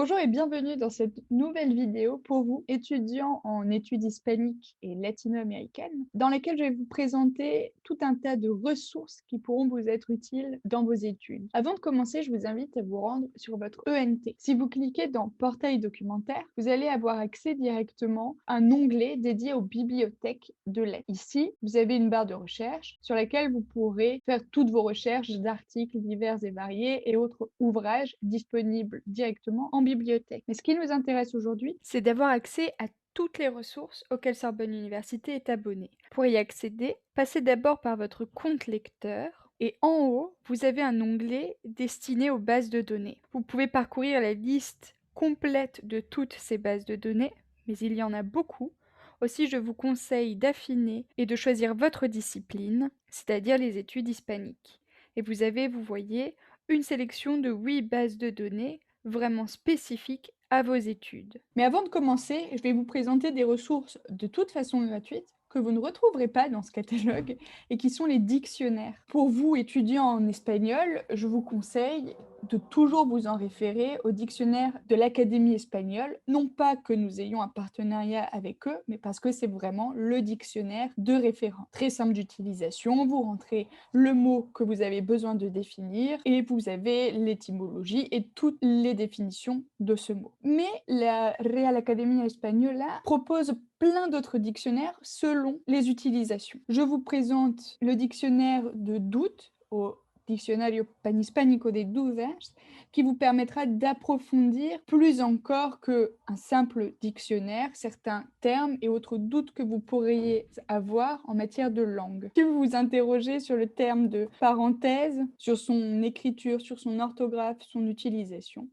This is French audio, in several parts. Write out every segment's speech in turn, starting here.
Bonjour et bienvenue dans cette nouvelle vidéo pour vous, étudiants en études hispaniques et latino-américaines, dans laquelle je vais vous présenter tout un tas de ressources qui pourront vous être utiles dans vos études. Avant de commencer, je vous invite à vous rendre sur votre ENT. Si vous cliquez dans Portail documentaire, vous allez avoir accès directement à un onglet dédié aux bibliothèques de l'aide. Ici, vous avez une barre de recherche sur laquelle vous pourrez faire toutes vos recherches d'articles divers et variés et autres ouvrages disponibles directement en bibliothèque. Mais ce qui nous intéresse aujourd'hui, c'est d'avoir accès à toutes les ressources auxquelles Sorbonne Université est abonnée. Pour y accéder, passez d'abord par votre compte lecteur et en haut, vous avez un onglet destiné aux bases de données. Vous pouvez parcourir la liste complète de toutes ces bases de données, mais il y en a beaucoup. Aussi, je vous conseille d'affiner et de choisir votre discipline, c'est-à-dire les études hispaniques. Et vous avez, vous voyez, une sélection de 8 bases de données vraiment spécifiques à vos études. Mais avant de commencer, je vais vous présenter des ressources de toute façon gratuites que vous ne retrouverez pas dans ce catalogue et qui sont les dictionnaires. Pour vous, étudiants en espagnol, je vous conseille de toujours vous en référer au dictionnaire de l'Académie espagnole, non pas que nous ayons un partenariat avec eux, mais parce que c'est vraiment le dictionnaire de référence. Très simple d'utilisation, vous rentrez le mot que vous avez besoin de définir et vous avez l'étymologie et toutes les définitions de ce mot. Mais la Real Academia Española propose plein d'autres dictionnaires selon les utilisations. Je vous présente le dictionnaire de doute au Diccionario Panhispánico de Dudas, qui vous permettra d'approfondir plus encore qu'un simple dictionnaire certains termes et autres doutes que vous pourriez avoir en matière de langue. Si vous vous interrogez sur le terme de parenthèse, sur son écriture, sur son orthographe, son utilisation,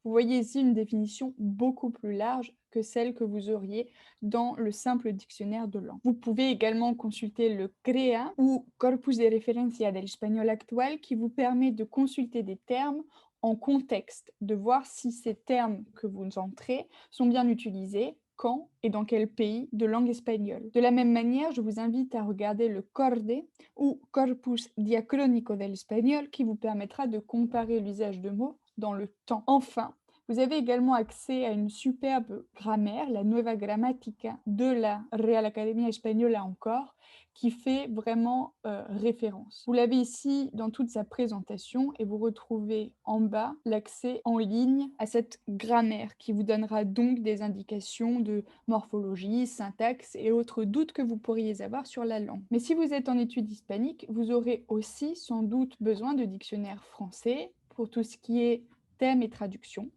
vous voyez ici une définition beaucoup plus large que celle que vous auriez dans le simple dictionnaire de langue. Vous pouvez également consulter le CREA ou Corpus de Referencia del Español Actual qui vous permet de consulter des termes en contexte, de voir si ces termes que vous entrez sont bien utilisés, quand et dans quel pays de langue espagnole. De la même manière, je vous invite à regarder le CORDE ou Corpus Diacrónico del Español qui vous permettra de comparer l'usage de mots dans le temps. Enfin, vous avez également accès à une superbe grammaire, la Nueva Gramática de la Real Academia Española encore, qui fait vraiment référence. Vous l'avez ici dans toute sa présentation et vous retrouvez en bas l'accès en ligne à cette grammaire qui vous donnera donc des indications de morphologie, syntaxe et autres doutes que vous pourriez avoir sur la langue. Mais si vous êtes en études hispaniques, vous aurez aussi sans doute besoin de dictionnaires français pour tout ce qui est thème et traduction.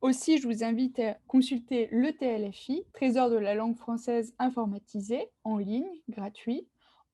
Aussi, je vous invite à consulter le TLFI, Trésor de la langue française informatisé, en ligne, gratuit,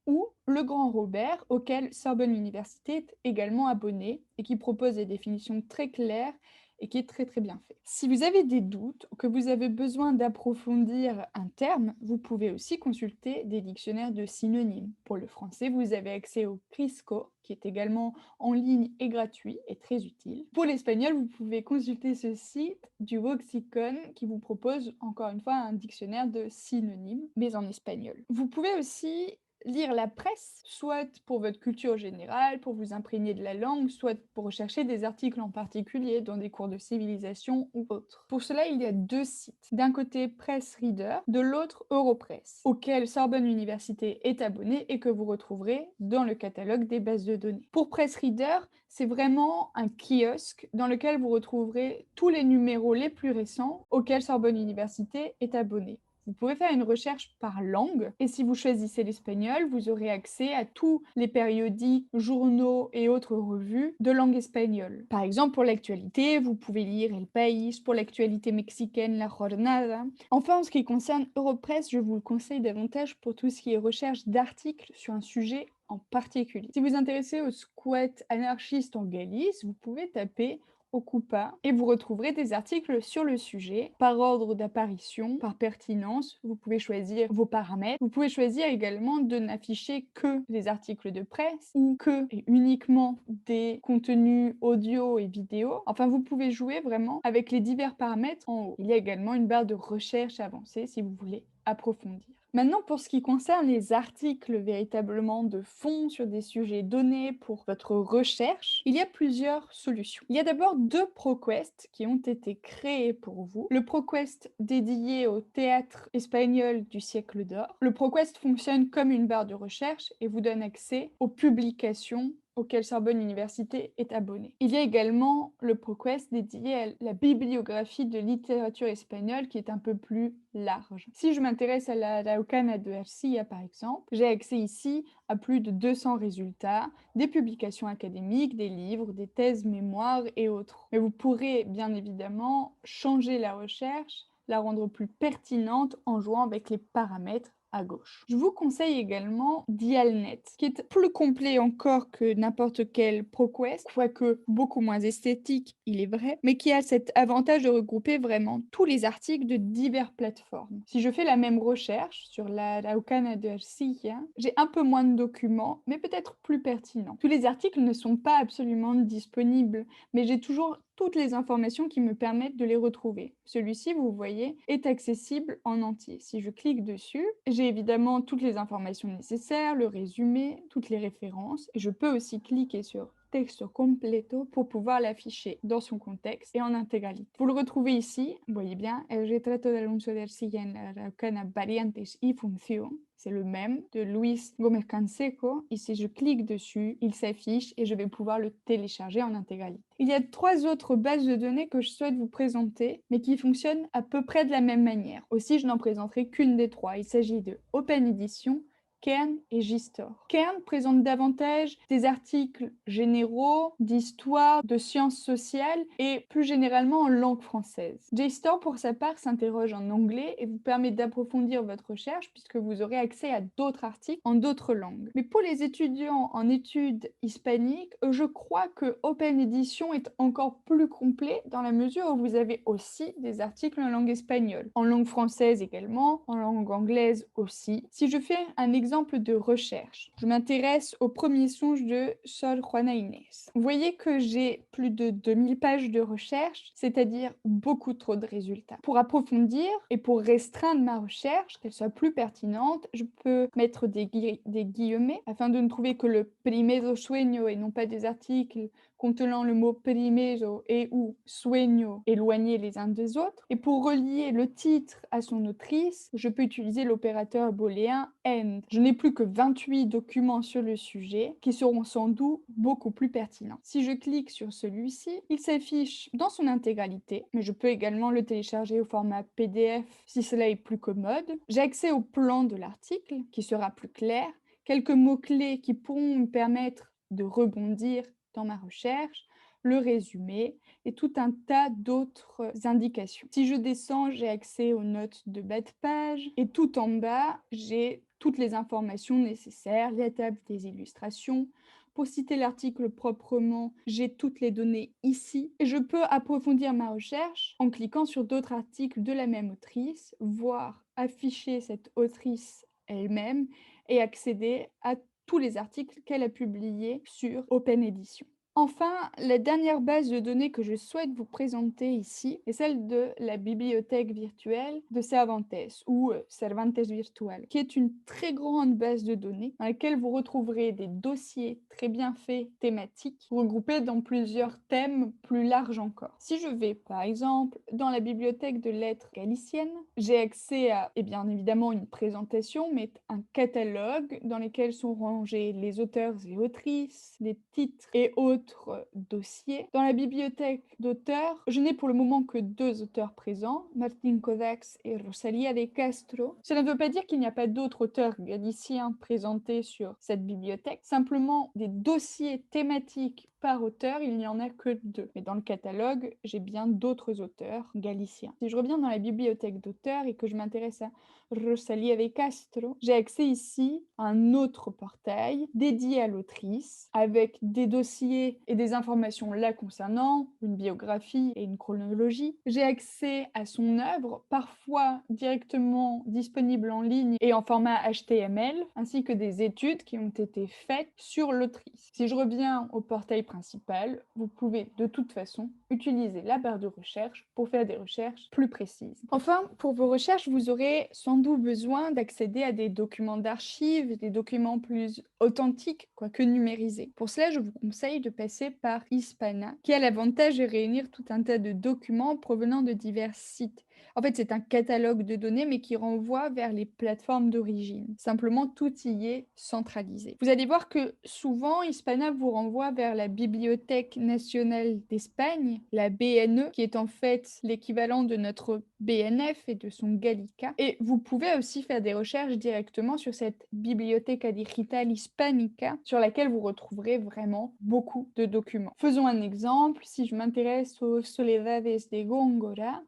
ou le Grand Robert, auquel Sorbonne Université est également abonné et qui propose des définitions très claires et qui est très très bien fait. Si vous avez des doutes ou que vous avez besoin d'approfondir un terme, vous pouvez aussi consulter des dictionnaires de synonymes. Pour le français, vous avez accès au Crisco, qui est également en ligne et gratuit et très utile. Pour l'espagnol, vous pouvez consulter ce site du Voxicon qui vous propose encore une fois un dictionnaire de synonymes, mais en espagnol. Vous pouvez aussi lire la presse, soit pour votre culture générale, pour vous imprégner de la langue, soit pour rechercher des articles en particulier dans des cours de civilisation ou autres. Pour cela, il y a deux sites. D'un côté, Press Reader, de l'autre, Europress, auquel Sorbonne Université est abonnée et que vous retrouverez dans le catalogue des bases de données. Pour Press Reader, c'est vraiment un kiosque dans lequel vous retrouverez tous les numéros les plus récents auxquels Sorbonne Université est abonnée. Vous pouvez faire une recherche par langue et si vous choisissez l'espagnol, vous aurez accès à tous les périodiques, journaux et autres revues de langue espagnole. Par exemple, pour l'actualité, vous pouvez lire El País, pour l'actualité mexicaine, La Jornada. Enfin, en ce qui concerne Europress, je vous le conseille davantage pour tout ce qui est recherche d'articles sur un sujet en particulier. Si vous vous intéressez au squat anarchiste en Galice, vous pouvez taper Ocupa et vous retrouverez des articles sur le sujet par ordre d'apparition, par pertinence. Vous pouvez choisir vos paramètres. Vous pouvez choisir également de n'afficher que des articles de presse ou que et uniquement des contenus audio et vidéo. Enfin, vous pouvez jouer vraiment avec les divers paramètres en haut. Il y a également une barre de recherche avancée si vous voulez approfondir. Maintenant, pour ce qui concerne les articles véritablement de fond sur des sujets donnés pour votre recherche, il y a plusieurs solutions. Il y a d'abord deux ProQuest qui ont été créés pour vous. Le ProQuest dédié au théâtre espagnol du siècle d'or. Le ProQuest fonctionne comme une barre de recherche et vous donne accès aux publications auquel Sorbonne Université est abonnée. Il y a également le ProQuest dédié à la bibliographie de littérature espagnole qui est un peu plus large. Si je m'intéresse à la Araucana de Ercilla par exemple, j'ai accès ici à plus de 200 résultats, des publications académiques, des livres, des thèses, mémoires et autres. Mais vous pourrez bien évidemment changer la recherche, la rendre plus pertinente en jouant avec les paramètres à gauche. Je vous conseille également Dialnet, qui est plus complet encore que n'importe quel ProQuest, quoique beaucoup moins esthétique, il est vrai, mais qui a cet avantage de regrouper vraiment tous les articles de diverses plateformes. Si je fais la même recherche sur la Araucana de Ercilla, j'ai un peu moins de documents, mais peut-être plus pertinents. Tous les articles ne sont pas absolument disponibles, mais j'ai toujours toutes les informations qui me permettent de les retrouver. Celui-ci, vous voyez, est accessible en entier. Si je clique dessus, j'ai évidemment toutes les informations nécessaires, le résumé, toutes les références. Et je peux aussi cliquer sur texto completo pour pouvoir l'afficher dans son contexte et en intégralité. Vous le retrouvez ici, vous voyez bien, El retrato de Alonso de Ercilla en la Araucana, variantes y función. C'est le même de Luis Gómez Canseco. Et si je clique dessus, il s'affiche et je vais pouvoir le télécharger en intégralité. Il y a 3 autres bases de données que je souhaite vous présenter, mais qui fonctionnent à peu près de la même manière. Aussi, je n'en présenterai qu'une des 3. Il s'agit de Open Edition, Kern et JSTOR. Kern présente davantage des articles généraux, d'histoire, de sciences sociales et plus généralement en langue française. JSTOR, pour sa part, s'interroge en anglais et vous permet d'approfondir votre recherche puisque vous aurez accès à d'autres articles en d'autres langues. Mais pour les étudiants en études hispaniques, je crois que Open Edition est encore plus complet dans la mesure où vous avez aussi des articles en langue espagnole, en langue française également, en langue anglaise aussi. Si je fais un exemple de recherche, je m'intéresse au premier songe de Sor Juana Inés. Vous voyez que j'ai plus de 2000 pages de recherche, c'est-à-dire beaucoup trop de résultats. Pour approfondir et pour restreindre ma recherche, qu'elle soit plus pertinente, je peux mettre des guillemets afin de ne trouver que le primero sueño et non pas des articles contenant le mot primero et ou sueño éloignés les uns des autres. Et pour relier le titre à son autrice, je peux utiliser l'opérateur booléen AND. Je n'ai plus que 28 documents sur le sujet qui seront sans doute beaucoup plus pertinents. Si je clique sur celui-ci, il s'affiche dans son intégralité, mais je peux également le télécharger au format PDF si cela est plus commode. J'ai accès au plan de l'article qui sera plus clair, quelques mots-clés qui pourront me permettre de rebondir dans ma recherche, le résumé et tout un tas d'autres indications. Si je descends, j'ai accès aux notes de bas de page et tout en bas, j'ai toutes les informations nécessaires, la table des illustrations. Pour citer l'article proprement, j'ai toutes les données ici et je peux approfondir ma recherche en cliquant sur d'autres articles de la même autrice, voire afficher cette autrice elle-même et accéder à tous les articles qu'elle a publiés sur Open Edition. Enfin, la dernière base de données que je souhaite vous présenter ici est celle de la bibliothèque virtuelle de Cervantes, ou Cervantes Virtual, qui est une très grande base de données dans laquelle vous retrouverez des dossiers très bien faits thématiques, regroupés dans plusieurs thèmes plus larges encore. Si je vais, par exemple, dans la bibliothèque de lettres galiciennes, j'ai accès à, et bien évidemment, une présentation, mais un catalogue dans lequel sont rangés les auteurs et autrices, les titres et autres dossiers. Dans la bibliothèque d'auteurs, je n'ai pour le moment que 2 auteurs présents, Martín Codax et Rosalía de Castro. Cela ne veut pas dire qu'il n'y a pas d'autres auteurs galiciens présentés sur cette bibliothèque, simplement des dossiers thématiques par auteur, il n'y en a que 2. Mais dans le catalogue, j'ai bien d'autres auteurs galiciens. Si je reviens dans la bibliothèque d'auteurs et que je m'intéresse à Rosalía de Castro, j'ai accès ici à un autre portail dédié à l'autrice, avec des dossiers et des informations la concernant, une biographie et une chronologie. J'ai accès à son œuvre, parfois directement disponible en ligne et en format HTML, ainsi que des études qui ont été faites sur l'autrice. Si je reviens au portail principal, vous pouvez de toute façon utilisez la barre de recherche pour faire des recherches plus précises. Enfin, pour vos recherches, vous aurez sans doute besoin d'accéder à des documents d'archives, des documents plus authentiques, quoique numérisés. Pour cela, je vous conseille de passer par Hispana, qui a l'avantage de réunir tout un tas de documents provenant de divers sites. En fait, c'est un catalogue de données, mais qui renvoie vers les plateformes d'origine. Simplement, tout y est centralisé. Vous allez voir que souvent, Hispana vous renvoie vers la Bibliothèque nationale d'Espagne, la BNE, qui est en fait l'équivalent de notre BNF et de son Gallica. Et vous pouvez aussi faire des recherches directement sur cette Biblioteca Digital Hispanica, sur laquelle vous retrouverez vraiment beaucoup de documents. Faisons un exemple. Si je m'intéresse aux Soledades de Góngora,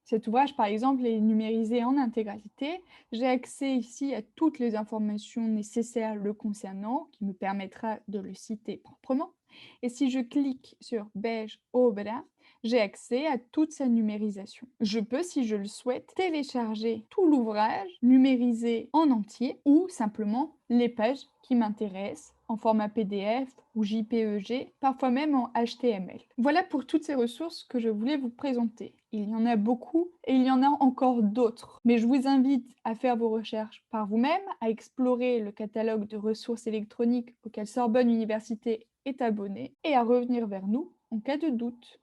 cet ouvrage, par exemple, est numérisé en intégralité. J'ai accès ici à toutes les informations nécessaires le concernant, qui me permettra de le citer proprement. Et si je clique sur Beige Obra, j'ai accès à toute sa numérisation. Je peux, si je le souhaite, télécharger tout l'ouvrage, numérisé en entier, ou simplement les pages qui m'intéressent en format PDF ou JPEG, parfois même en HTML. Voilà pour toutes ces ressources que je voulais vous présenter. Il y en a beaucoup et il y en a encore d'autres. Mais je vous invite à faire vos recherches par vous-même, à explorer le catalogue de ressources électroniques auquel Sorbonne Université est abonnée et à revenir vers nous en cas de doute.